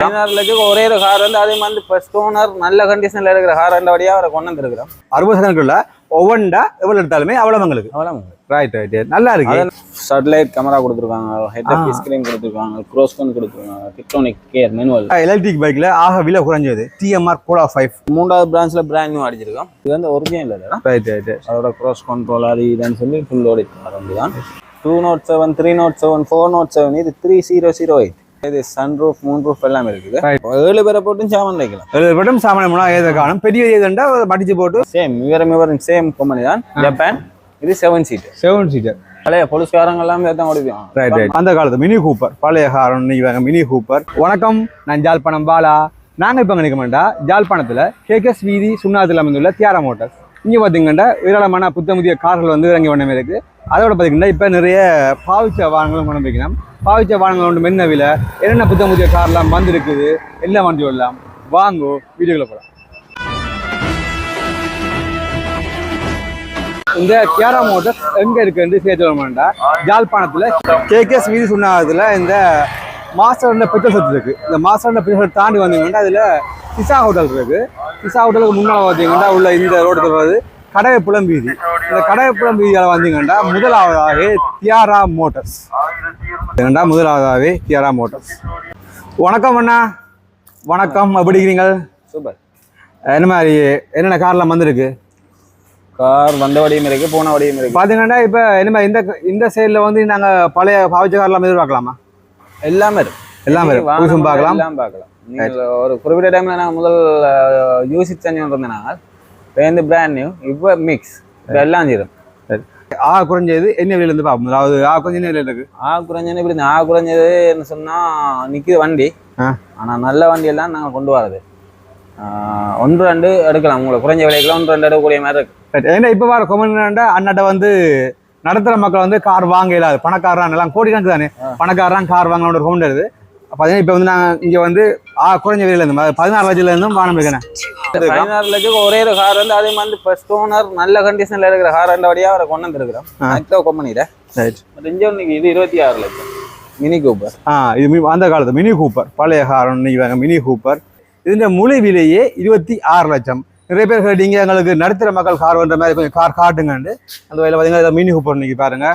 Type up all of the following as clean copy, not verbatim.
ஒரே ஒரு கார் வந்து அதே மாதிரி ஃபர்ஸ்ட் ஓனர் நல்ல கண்டிஷன்ல இருக்கிற கார் வழியா அவரை கொண்டு வந்துருக்கிறோம். 60 செகண்ட்குள்ள ஒவ்வொன்றா எவ்வளவு எடுத்தாலுமே அவ்வளவுங்களுக்கு ரைட் ரைட் நல்லா இருக்கு. சேட்டலைட் கேமரா கொடுத்துருக்காங்க, ஹெட்அப் ஸ்கிரீன் கொடுத்துருக்காங்க, க்ரோஸ் கன் கொடுத்துருக்காங்க, டெக்ட்ரானிக் கியர் மேனுவல். எலக்ட்ரிக் பைக்ல ஆக விலை குறைஞ்சது TMR கோடா 5 மூன்றாவது பிரான்ச்ல பிராண்ட் நியூ அடிச்சிருக்கோம். இது வந்து ஒரிஜினல் இல்ல. ரைட் ரைட் அதோட க்ரோஸ் கண்ட்ரோல் அது இதுன்னு சொல்லி ஃபுல் லோட் தான். 207 307 407 இது 3008. இது சன்ரூஃப் மூன்ரூஃப் எல்லாம் இருக்குது. 7 பேரை போட்டும் சாமான் வைக்கலாம். 7 பேரும் சாமான் ஏதோ காணும். பெரிய ஏதண்டா மடிச்சு போட்டு சேம் இவரும் சேம் கம்பெனி தான். ஜப்பான். இது 7 சீட்டர். பழைய போலீஸ்காரங்க எல்லாம் தான் ஓடிப்பாங்க. Right right. அந்த காலத்து மினி கூப்பர் பழைய காரம் நீங்க மினி கூப்பர். வணக்கம், நான் ஜாழ்ப்பாணம் பாலா. நாங்கள் இப்போ நினைக்க மாட்டோம் ஜாழ்ப்பாணத்தில் கேகஸ் வீதி சுண்ணாத்தில் அமைந்துள்ள தியாரா மோட்டார்ஸ். இங்கே பார்த்தீங்கன்னா ஏராளமான புதிய கார்கள் வந்து இறங்கி வண்ணமே இருக்குது. அதோட பார்த்தீங்கன்னா இப்போ நிறைய பாவிச்ச வாகனங்களும் கொண்டு வைக்கலாம். பாவிச்ச வாகனங்கள் ஒன்று மென்ன விலை என்னென்ன புதிய கார்லாம் வந்துருக்குது எல்லாம் வண்டி வரலாம். வாங்கோ வீடியோவில் போகலாம். இந்த தியாரா மோட்டார்ஸ் எங்கே இருக்குன்னு சேர்த்து வரமாட்டா ஜாழ்ப்பாணத்தில் கேகஸ் வீதி சுண்ணாத்தில் இந்த மாஸ்டர்ல பெட்ரோல் சத்து இருக்கு. இந்த மாஸ்டர்ல பெட்ரோல் தாண்டி வந்தீங்கன்னா அதில் பிசா ஹோட்டல் இருக்கு. பிசா ஹோட்டலுக்கு முன்னால் பார்த்தீங்கன்னா உள்ள இந்த ரோடு வருது கடவைப்புலம் வீதி. இந்த கடவைப்புலம் வீதியால் வந்தீங்கன்னா முதலாவதாகவே தியாரா மோட்டார்ஸ். வணக்கம் அண்ணா. வணக்கம், எப்படி இருக்கிறீங்க? சூப்பர். என்ன மாதிரி என்னென்ன கார்லாம் வந்திருக்கு? கார் வந்த வடியும் இருக்கு, போன வடியும் இருக்கு. பார்த்தீங்கன்னா இப்போ என்ன மாதிரி இந்த சைடில் வந்து நாங்கள் பழைய பாவிச்ச கார்லாம் எதிர்பார்க்கலாமா? எல்லாமே பார்க்கலாம். நீங்கள் ஒரு குறிப்பிட்ட டைம்ல நாங்கள் முதல் யூசிட் செஞ்சு இருந்தேன். நாங்கள் இப்போ பிராண்ட் நியூ, இப்போ மிக்ஸ், இப்போ எல்லாம் செய்யும். குறைஞ்சது என்ன விலையில இருந்து பார்ப்போம். அதாவது குறைஞ்ச என்ன விலையில இருக்கு? குறைஞ்சது இப்படி குறைஞ்சதுன்னு சொன்னா நிக்குது வண்டி. ஆனா நல்ல வண்டி எல்லாம் நாங்கள் கொண்டு வரது 1-2 எடுக்கலாம். உங்களுக்கு குறைஞ்ச விலைக்குலாம் 1-2 எடுக்கக்கூடிய மாதிரி இருக்கு. ஏன்னா இப்போ வர கொமெண்ட் அண்ணாட்ட வந்து நடத்துகிற மக்கள் வந்து கார் வாங்க இல்லாது, பணக்காரன் எல்லாம் கோடிக்கணக்கு தானே பணக்காரன் கார் வாங்கணும் ஒரு ஹோம் இருக்குது. பார்த்தீங்கன்னா இப்போ வந்து நாங்கள் இங்கே வந்து குறைஞ்ச விலையில இருந்து 16 லட்சத்துல இருந்தும் வாங்க இருக்கேன். 16 லட்சம் ஒரே ஒரு கார் வந்து அதே மாதிரி ஃபர்ஸ்ட் ஓனர் நல்ல கண்டிஷன்ல இருக்கிற கார் வழியா அவரை கொண்டு வந்துருக்கிறோம். மைக்ரோ கம்பெனியில இங்கே ஒன்று இது 26 லட்சம் மினி கூப்பர். இது அந்த காலத்து மினி கூப்பர் பழைய கார் மினி கூப்பர். இதுல முழு விலையே 26 லட்சம். நிறைய பேர் கேட்டீங்க எங்களுக்கு நடுத்தர மக்கள் கார் வந்த மாதிரி கொஞ்சம் கார் காட்டுங்கண்டு. அந்த வகையில் பார்த்தீங்கன்னா மினி கூப்பர் இன்னைக்கு பாருங்க,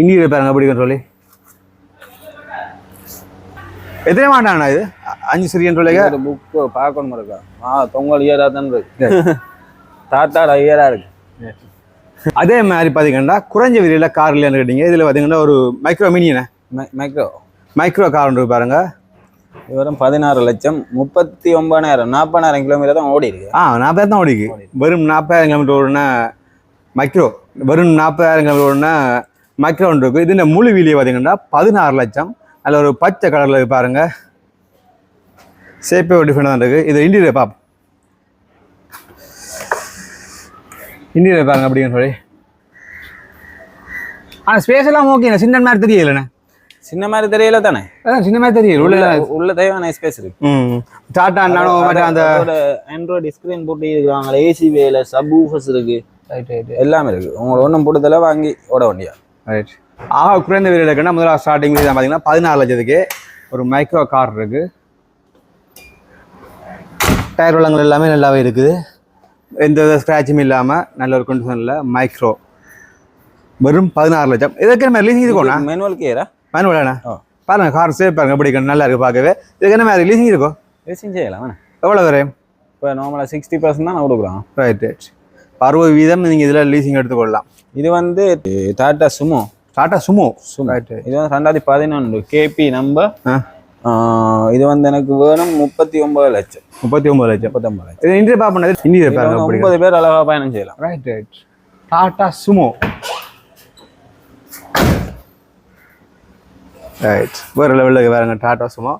இன்டீரியர் பாருங்க அப்படிங்கிற சொல்லி. எத்தனை மாட்டாங்கண்ணா இது? 5 சிறியன் சொல்லிங்க. புக்கு பார்க்கணும் இருக்கா? தொங்கல் இயரா தான் இருக்கு. தாத்தாட இயரா இருக்கு. அதே மாதிரி பார்த்தீங்கன்னா குறைஞ்ச விலையில கார் இல்லைன்னு கேட்டீங்க. இதில் பார்த்தீங்கன்னா ஒரு மைக்ரோ மினியன மைக்ரோ கார் ஒன்று பாருங்க. வெறும் 16 லட்சம் 39,000 40,000 கிலோமீட்டர் தான் ஓடி இருக்கு. 40,000 தான் ஓடிக்கு. வெறும் 40,000 கிலோமீட்டர் ஓடுனா மைக்ரோ, வெறும் 40,000 கிலோமீட்டர் ஓடுனா மைக்ரோ ஒன்று இருக்கு. இது இந்த முழு விலையை பார்த்தீங்கன்னா 16 லட்சம். அதில் ஒரு பச்சை கலரில் பாருங்க, சேப்பே ஒரு டிஃப்ரெண்டாக தான் இருக்குது. இது இன்டீரியர் பாப், இன்டீரியர் பாருங்க அப்படிங்கிற சொல்லி. ஆனால் ஸ்பேஸ் எல்லாம் ஓகே, சின்ன மாதிரி தெரியலண்ணே. சின்ன மாதிரி தெரியல தானே? சின்ன மாதிரி தெரியல. உள்ள தேவையான ஸ்பேஸ் இருக்கு. டாடா நானோ அந்த ஆண்ட்ராய்டு ஸ்கிரீன் போட்டு இருக்காங்க, ஏசி வேலை, சப் ஊஃபர்ஸ் இருக்கு, எல்லாமே இருக்கு. உங்களுக்கு ஒன்றும் போட்டதில்ல, வாங்கி ஓட வண்டியா. ரைட். குறைந்த விலையில் இருக்குன்னா முதல்ல ஸ்டார்டிங் விலை பார்த்தீங்கன்னா 16 லட்சத்துக்கு ஒரு மைக்ரோ கார் இருக்கு. டயர் வளங்கள் எல்லாமே நல்லாவே இருக்குது, எந்த வித ஸ்க்ராட்சும் இல்லாமல் நல்ல ஒரு கண்டிஷனில் மைக்ரோ. வெறும் 16 லட்சம். இதற்கு என்ன லீசிங் இருக்கோண்ணா? மேனுவல் கியரா? மேனுவலாண்ணா. பாருங்க கார் சேஃப் பாருங்க, எப்படி நல்லா இருக்கு பார்க்கவே. இதுக்கு என்ன மாதிரி லீசிங் இருக்கும்? லீசிங் செய்யலாம். எவ்வளோ வரையும்? இப்போ நார்மலாக 60% தான் நான் கொடுக்குறோம். Right right. 60% நீங்கள் இதில் லீசிங் எடுத்துக்கொள்ளலாம். இது வந்து டாடா சுமோ. ரைட். இது வந்து 2011 KP நம்பர். இது வந்து எனக்கு வேணும் 39 லட்சம். 39 லட்சம். இது இன்டீரியர் பார்ப்பது இன்டீரியர் பாருங்க, 9 பேர் அழகா பயணம் செய்யலாம். Right right. Tata Sumo. Right. வேறு லெவலில் வேறுங்க டாடா சுமோ.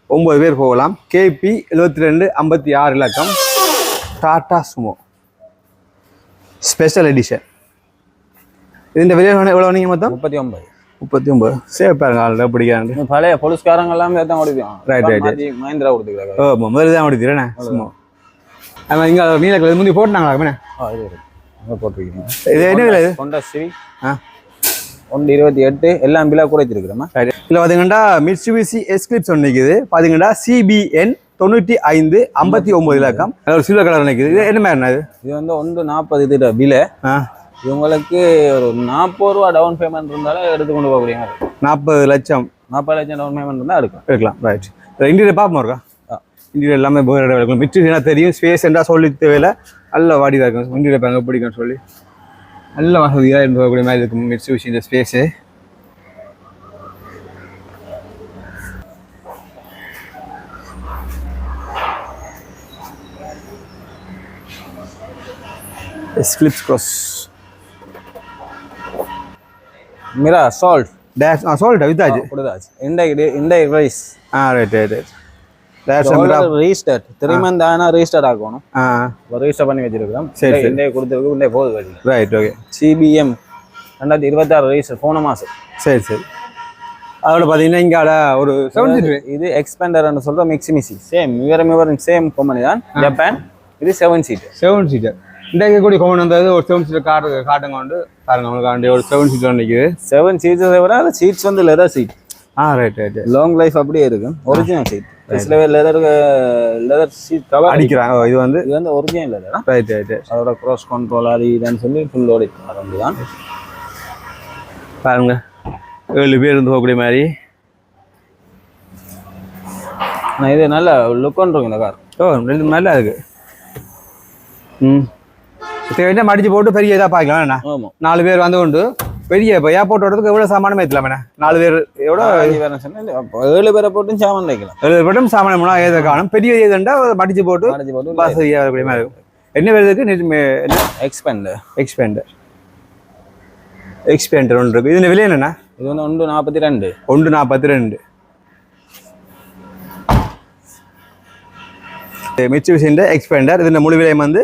9 பேர் போகலாம். KP 7256 இலக்கம். Tata Sumo special edition. இதுன்ற விலை எவ்வளோ நீங்கள் மொத்தம்? 39. சேவ் பாருங்க ஆள் பிடிக்காது. பழைய போலீஸ்காரங்க எல்லாம் தான் ஓடிப்பாங்க. Right right. மஹிந்திரா கொடுத்துருக்காங்க. முதல்ல தான் ஓடிக்கிறேன் சும்மா. ஆமாம், இங்கே நீல கலர் முந்தி போட்டாங்களா? போட்டிருக்கீங்க. இது என்ன விலை? இது ஹோண்டா சிவிக் ஒன்று 28 எல்லாம் பிலா குறைச்சிருக்கிறோமா. இதில் பார்த்தீங்கன்னா மிட்சுபிஷி எஸ்கிளிப்ஸ் ஒன்று நிற்குது. பார்த்தீங்கன்னா CBN 9559 இலக்கம். ஒரு சில்வர் கலர் நிற்குது. இது என்ன மாதிரி இது? இது வந்து 140 இது விலை. இவங்களுக்கு ஒரு 40 ரூபா டவுன் பேமெண்ட் இருந்தாலும் எடுத்துக்கொண்டு போகக்கூடிய மாதிரி. 40 லட்சம் டவுன் பேமெண்ட் இருந்தால் எடுக்கலாம். ரைட். இன்டீரியர் பார்ப்போம் இருக்கா? இன்டீரியர் எல்லாமே இருக்கும். மிட்சுபிஷினா தெரியும், ஸ்பேஸ் என்றா சொல்லி தேவையில்லை. நல்ல வாடி தான் இருக்கும். இன்டீரியர் பாருங்க பிடிக்கும்னு சொல்லி நல்ல வசதியாக இருந்து போகக்கூடிய மாதிரி இருக்கும் மிட்சுபிஷி இந்த ஸ்பேஸு. Eclipse Cross மிரா சால்ட் டேஷ் சால்ட் வித்தாச்சு கொடுத்தாச்சு. இண்டை ரைஸ் ரைட் டேஷ் ரீஸ்டார்ட் 3 மந்த் ஆனா ரீஸ்டார்ட் ஆகணும். ரீஸ்டார்ட் பண்ணி வச்சிருக்கோம். சரி இண்டை கொடுத்துருக்கு. இண்டை போகுது. Right okay. CBM 2026 ரீஸ்டார்ட் போன மாசம். சரி அதோட பார்த்தீங்கன்னா இங்கே ஒரு 7 சீட்டர். இது எக்ஸ்பெண்டர்னு சொல்ற மிக்ஸிமிசி சேம் இவரும் சேம் கம்பெனி தான் ஜப்பான். இது 7 சீட்டர். இந்த கூடிய கொண்டு வந்தது ஒரு 7 சீட்டர் காட்டுங்க வந்து பாருங்க. உங்களுக்கு ஒரு 7 சீட்டர் நிற்குது. 7 சீட்ஸ் விட அந்த சீட்ஸ் வந்து leather seat. Right long life அப்படியே இருக்கும். Original seat. சில பேர் லெதர் சீட் கவர் அடிக்கிறாங்க. இது வந்து ஒரிஜினல் லெதர். ரைட் அதோட க்ராஸ் கண்ட்ரோல் அது இதுன்னு சொல்லி ஃபுல் லோட் வந்து தான் பாருங்க. 7 பேர் இருந்து போகக்கூடிய மாதிரி. இது நல்ல லுக் இருக்கும் இந்த கார். நல்லா இருக்கு. தேவையா மடிச்சு போட்டு பெரிய இதாக பார்க்கலாம். 4 பேர் வந்து கொண்டு பெரிய இப்போ ஏர்போர்ட் வரதுக்கு எவ்வளோ சாமானமே ஏற்றலாம். 4 பேர் எவ்வளோ 7 பேரை போட்டு சாமான் வைக்கலாம். 7 பேர் போட்டும் சாமான் ஏதை காணும். பெரிய ஏதுண்டா மடிச்சு போட்டு வசதியாக இருக்கும். என்ன வருதுக்கு எக்ஸ்பெண்டர் ஒன்று இருக்கு. இது விலை என்னண்ணா? இது வந்து 142. 142. மிட்சுபிஷியின் எக்ஸ்பெண்டர். இதுல முழு விலை வந்து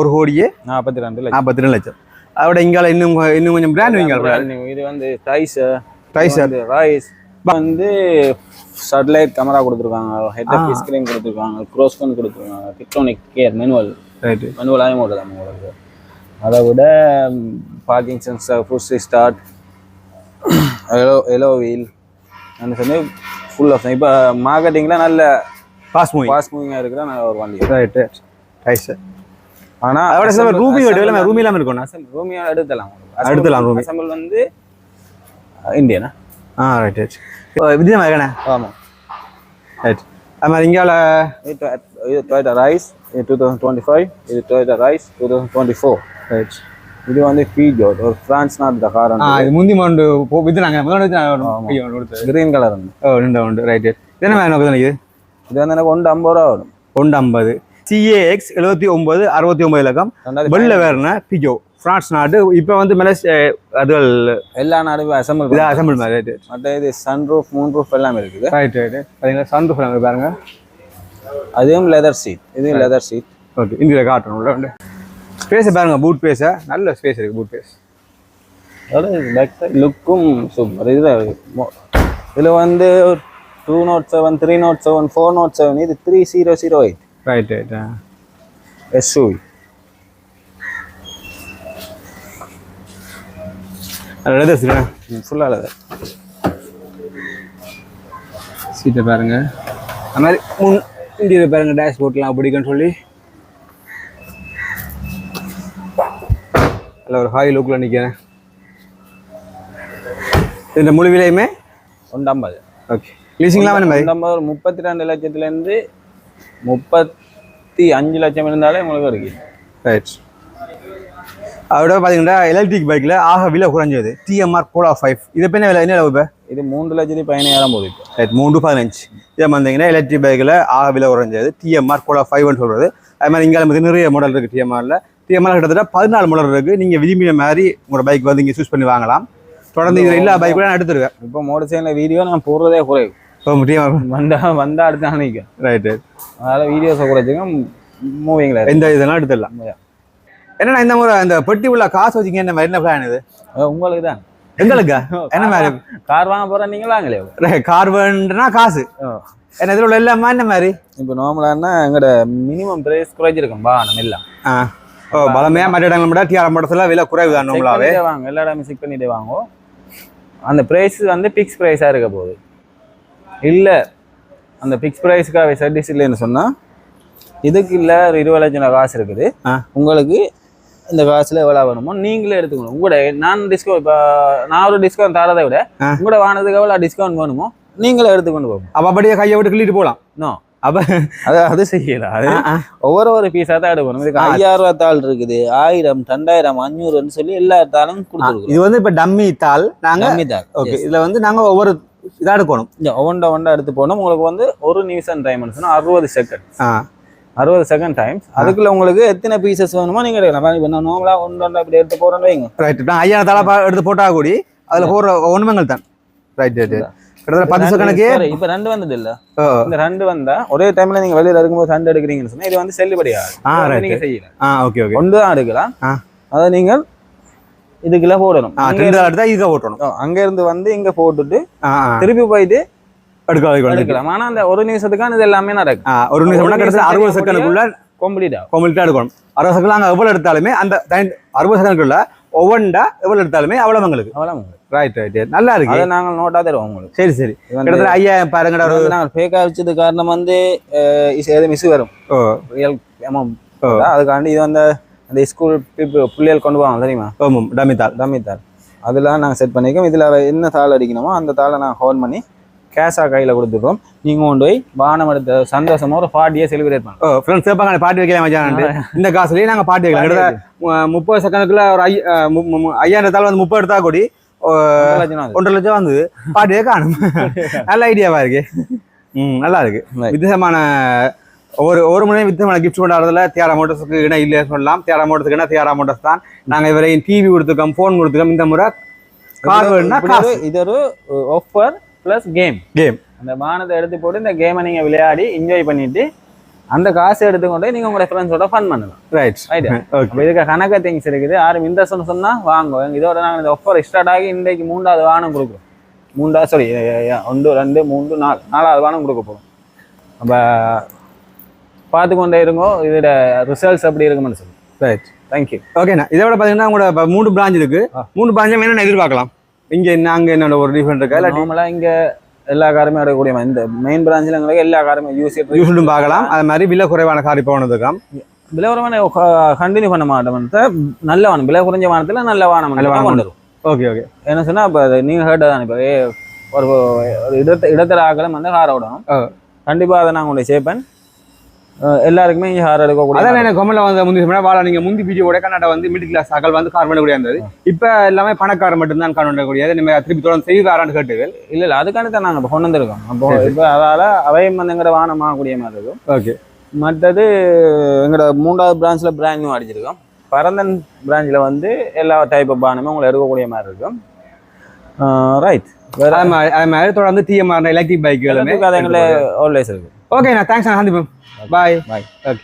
1,42,42 லட்சம். அதோட இங்கால இன்னும் கொஞ்சம் பிராண்ட் இது வந்து டைசர் ரைஸ் வந்து சேட்டலைட் கேமரா கொடுத்துருக்காங்க. ஹெட்அப் ஸ்கிரீன் கொடுத்துருக்காங்க. க்ரோஸ் கன் கொடுத்துருக்காங்க. டெக்ட்ரானிக் கேர் மேனுவல் ஆகி ஓடுது உங்களுக்கு. அதை விட parking sensor, push start, alloy wheel சொல்லி ஃபுல் ஆப்ஷன். இப்போ மார்க்கெட்டிங்கில் நல்ல ஃபாஸ்ட் மூவிங்காக இருக்கிற நல்ல ஒரு வண்டி. ரைட். ஆனால் அதோட ரூமி இல்லாமல் இருக்கும். ரூமியாக எடுத்தலாம். ரூமி அசம்பிள் வந்து இந்தியனா. ரைட் வித்தியாசமாக இருக்கண்ணே. ஆமாம் ரைட். அது மாதிரி இங்கால இது டொயோட்டா ரைஸ் 2025. இது டொயோட்டா ரைஸ் 2024. ரைட். இது வந்து பீஜோட் ஒரு பிரான்ஸ் நாட்டு கார். இது முந்தி மண்டு வித்துனாங்க. கிரீன் கலர் உண்டு. ரைட். என்ன வேணும் இது? இது வந்து எனக்கு 150 ரூபா வரும். 150. CAX 7969 இலக்கம். வெள்ள வேறுனா பிஜோ பிரான்ஸ் நாடு. இப்போ வந்து அதுகள் எல்லா நாடுமே அசம்பிள் மாதிரி. ரைட். மற்ற இது சன்ரூஃப் மூன்ரூஃப் எல்லாம் இருக்குது. ரைட். பார்த்தீங்கன்னா சன்ரூஃப் பாருங்க. அதுவும் லெதர் சீட். இது லெதர் சீட். ஓகே. இந்தியில் காட்டணும். ஸ்பேஸை பாருங்க. பூட் ஸ்பேஸா நல்ல ஸ்பேஸ் இருக்கு. பூட் ஸ்பேஸ் லுக்கும் சூப்பர். இதில் வந்து 207, 307, 407. இது 3008. ரைட். SUV. லெதர் சீட்டா ஃபுல்லாக லெதர் சீட்டை பாருங்க. அது மாதிரி முன் இந்தியில் பாருங்க. டேஷ் போர்ட்லாம் பிடிக்குன்னு சொல்லி அதில் ஒரு ஹாய் லுக்கில் நிற்கிறேன். இந்த முழு விலையுமே 150. ஓகே. லீசிங்லாம் வேணும். 32 லட்சத்துலேருந்து 35 லட்சம் இருந்தாலே உங்களுக்கு இருக்கு. ரைட். அதோட பார்த்தீங்கன்னா எலக்ட்ரிக் பைக்கில் ஆக விலை குறைஞ்சது TMR Cola 5. இது இப்போ என்ன விலை? இப்போ இது 3,15,000 போகுது. ரைட். 3,15. இதை வந்தீங்கன்னா எலக்ட்ரிக் பைக்கில் ஆக விலை குறைஞ்சது TMR Cola 5ன்னு சொல்கிறது. அது மாதிரி இங்கே நமக்கு நிறைய மாடல் இருக்குது. TMR கிட்டத்தட்ட 14 மாடல் இருக்குது. நீங்கள் விரும்பிய மாதிரி உங்களோட பைக் வந்து இங்கே சூஸ் பண்ணி வாங்கலாம். தொடர்ந்து இதில் எல்லா பைக் கூட நான் எடுத்துருவேன். இப்போ மோட்டர் சைக்கிள் வீடியோ நான் போடுறதே குறையும். வந்தா அடுத்து நினைக்கும். ரைட். அதனால வீடியோஸை குறைச்சிங்க. மூவிங்ல எந்த இதெல்லாம் எடுத்துடலாம். என்னன்னா இந்த முறை அந்த பெட்டி உள்ள காசு வச்சுங்க. என்ன மாதிரி என்ன பிளான் இது? உங்களுக்கு தான். எங்களுக்கா? என்ன மாதிரி கார் வாங்க போற நீங்க வாங்கலையே. கார் வேணும்னா காசு என்ன இதில் உள்ள எல்லாமே என்ன மாதிரி? இப்போ நார்மலானா எங்களோட மினிமம் பிரைஸ் குறைஞ்சிருக்கும் வாகனம் எல்லாம். பலமையா மற்ற இடங்கள் மட்டும் TR மோட்டர்ஸ்ல விலை குறைவு தான். நார்மலாவே வாங்க. எல்லா இடமே செக் பண்ணிட்டே வாங்க. அந்த ப்ரைஸ் வந்து ஃபிக்ஸ் ப்ரைஸாக இருக்க போகுது. இல்லை அந்த ஃபிக்ஸ் ப்ரைஸுக்காக சர்வீஸ் இல்லைன்னு சொன்னால் இதுக்கு இல்லை ஒரு 20 லட்சம் காசு இருக்குது. உங்களுக்கு இந்த காசுல எவ்வளோ வேணுமோ நீங்களே எடுத்துக்கணும். உங்களோட நான் டிஸ்கவுண்ட் இப்போ நான் ஒரு டிஸ்கவுண்ட் தரதை விட உங்களோட வாங்கினதுக்கு எவ்வளோ டிஸ்கவுண்ட் வேணுமோ நீங்களே எடுத்துக்கொண்டு போகும். அப்போ அப்படியே கையை விட்டு கிள்ளிட்டு போகலாம். அப்போ அது செய்யல. அது ஒவ்வொரு பீஸாக தான் எடுக்கணும். இதுக்கு 5000 ரூபா தாள் இருக்குது, 1000, 2000, 500 சொல்லி எல்லா தாளும் கொடுத்துருக்கோம். இது வந்து இப்போ டம்மி தாள். நாங்கள் டம்மி தாள். ஓகே, இதில் வந்து நாங்கள் ஒவ்வொரு இதாக எடுக்கணும். ஒவ்வொண்டா எடுத்து போனோம். உங்களுக்கு வந்து ஒரு நிமிஷம் டைம் சொன்னால் 60 செகண்ட். 60 second times. அதுக்குள்ள உங்களுக்கு எத்தனை பீசஸ் வேணுமோ நீங்கள் எடுக்கலாம். இப்போ நான் நார்மலாக ஒன்றா இப்படி எடுத்து போகிறோன்னு வைங்க. ரைட். நான் 5000 தாளா எடுத்து போட்டால் கூடி அதில் போடுற ஒன்றுமங்கள் தான். Right right. கிட்டத்தட்ட 10 கணக்கு. இப்போ 2 வந்தது இல்லை. இந்த 2 வந்தா ஒரே டைம்ல நீங்க வெளியில இருக்கும்போது 2 எடுக்கிறீங்கன்னு சொன்னா இது வந்து செல்லுபடியாது. நீங்க செய்யல. Okay okay. 1 தான் எடுக்கலாம். அதை நீங்கள் இதுக்குள்ள போடணும். 2 தான் இதுக்கு போடணும். அங்க இருந்து வந்து இங்க போட்டுட்டு திருப்பி போயிட்டு எடுக்கலாம். ஆனா அந்த ஒரு நிமிஷத்துக்கான இது எல்லாமே நடக்கும். ஒரு நிமிஷம் கிட்டத்தட்ட 60 செகண்டுக்குள்ள கம்ப்ளீட்டா எடுக்கணும். 60 செகண்ட் நாங்கள் எவ்வளோ எடுத்தாலுமே அந்த 60 செகண்டுக்குள்ள ஒவ்வொன்றா எவ்வளோ எடுத்தாலுமே அவ்வளோ உங்களுக்கு. Right right. நல்லா இருக்கு. அதை நாங்கள் நோட்டா தருவோம் உங்களுக்கு. சரி சரி. கிட்டத்தட்ட 5000 பாருங்க. நாங்கள் ஃபேக்கா வச்சது காரணம் வந்து மிஸ் வரும். ரியல் அதுக்காண்டி இது வந்து அந்த ஸ்கூல் பிள்ளைகள் கொண்டு போவாங்க தெரியுமா? டம்மித்தாள் அதெல்லாம் நாங்கள் செட் பண்ணிக்கோம். இதில் என்ன தாள் அடிக்கணுமோ அந்த தாளை நாங்கள் ஹோல்ட் பண்ணி கேஷாக கையில் கொடுத்துருக்கோம். நீங்கள் கொண்டு போய் வானம் எடுத்த சந்தோஷமாக ஒரு பார்ட்டியை செலிப்ரேட் பண்ணுவோம். ஃப்ரெண்ட்ஸ் கேட்பாங்க பார்ட்டி வைக்கலாம் மச்சான். இந்த காசுலேயே நாங்கள் பார்ட்டி வைக்கலாம். 30 செகண்டுக்குள்ள ஒரு 5000 தாள் வந்து 30 எடுத்தா கூடி 1.5 லட்சம் வந்து பாட்டியே காணும். நல்ல ஐடியாவா இருக்கு. நல்லா இருக்கு. வித்தியாசமான ஒரு முறையும் வித்தியமான கிஃப்ட் கொண்டாடுறதுல தியாரா மோட்டர்ஸுக்கு இணை இல்லையா சொல்லலாம். தியாரா மோட்டர்ஸுக்கு இணை தியாரா மோட்டர்ஸ் தான். நாங்கள் இவரையும் டிவி கொடுத்துருக்கோம், ஃபோன் கொடுத்துருக்கோம். இந்த முறை கார் வேணும்னா காசு. இது ஒரு ஆஃபர் ப்ளஸ் கேம். அந்த வானத்தை எடுத்து போட்டு இந்த கேமை நீங்கள் விளையாடி என்ஜாய் பண்ணிட்டு அந்த காசு எடுத்துக்கொண்டு நீங்கள் உங்களோட ஃப்ரெண்ட்ஸோட ஃபன் பண்ணலாம். ரைட். இதுக்கு கணக்க திங்ஸ் இருக்குது. யாரும் இன்ட்ரெஸ்ட்னு சொன்னால் வாங்குவோம். இதோட நாங்கள் இந்த ஆஃபர் ஸ்டார்ட் ஆகி இன்றைக்கு 3வது வானம் கொடுக்குறோம். 1, 2, 3, 4வது வானம் கொடுக்க போகிறோம். அப்போ பார்த்து கொண்டே இருங்கோ. இதோட ரிசல்ட்ஸ் எப்படி இருக்குன்னு சொல்லி. ரைட். தேங்க்யூ. ஓகேண்ணா. இதை விட பார்த்தீங்கன்னா உங்களோட 3 பிரான்ச் இருக்குது. 3 பிரான்ச்சும் என்னென்ன எதிர்பார்க்கலாம்? இங்கே அங்கே என்னோட ஒரு டிஃப்ரெண்ட் இருக்கா? இல்லை நார்மலாக இங்கே எல்லா காருமே எடுக்கக்கூடிய இந்த மெயின் பிரான்ச்சில் எங்களுக்கு எல்லா காருமே யூஸ்டும் பார்க்கலாம். அது மாதிரி விலை குறைவான கார் இப்போ ஒன்றுக்கலாம். விலை குறைவான கண்டினியூ பண்ண மாட்டோம். நல்ல வானம், விலை குறைஞ்ச வானத்தில் நல்ல வானம் வந்துடும். Okay okay. என்ன சொன்னால் இப்போ நீங்கள் ஹேர்ட் தான். இப்போ ஒரு இடத்துல ஆகலாம் வந்து காரை விடணும். கண்டிப்பாக அதை நான் உங்களுடைய சேப்பேன். எல்லாருக்குமே இங்கே கார் எடுக்கக்கூடிய. அதான் எனக்கு கமெண்ட்ல வந்து முந்தி வாழ நீங்கள் முந்தி வீடியோட கர்நாடகா வந்து மிடில் கிளாஸ் ஆக்கள் வந்து கார் பண்ணக்கூடிய இருந்தது. இப்போ எல்லாமே பணக்காரர் மட்டும்தான் கார் பண்ணக்கூடியது. நம்ம திருப்பி தொடர்ந்து செய்வாரான்னு கேட்டுகள். இல்லை அதுக்காண்டி தான் நாங்கள் இப்போ கொண்டு வந்துருக்கோம். அப்போ இப்போ அதால் அவையும் வந்து எங்கட வானம் ஆகக்கூடிய மாதிரி இருக்கும். ஓகே. மற்றது எங்களோட 3வது பிரான்ச்சில் பிராண்ட் நியூ அடிச்சிருக்கோம். பரந்தன் பிரான்ச்சில் வந்து எல்லா டைப் ஆஃப் வானமும் உங்களை எடுக்கக்கூடிய மாதிரி இருக்கும். ரைட். அது மாதிரி தொடர்ந்து டிஎம்ஆர் எலக்ட்ரிக் பைக் எல்லாமே எங்களை ஆல்வேஸ் இருக்குது. ஓகே. நான் தேங்க்ஸ். நான் சந்திப்போம். பாய். பாய். ஓகே.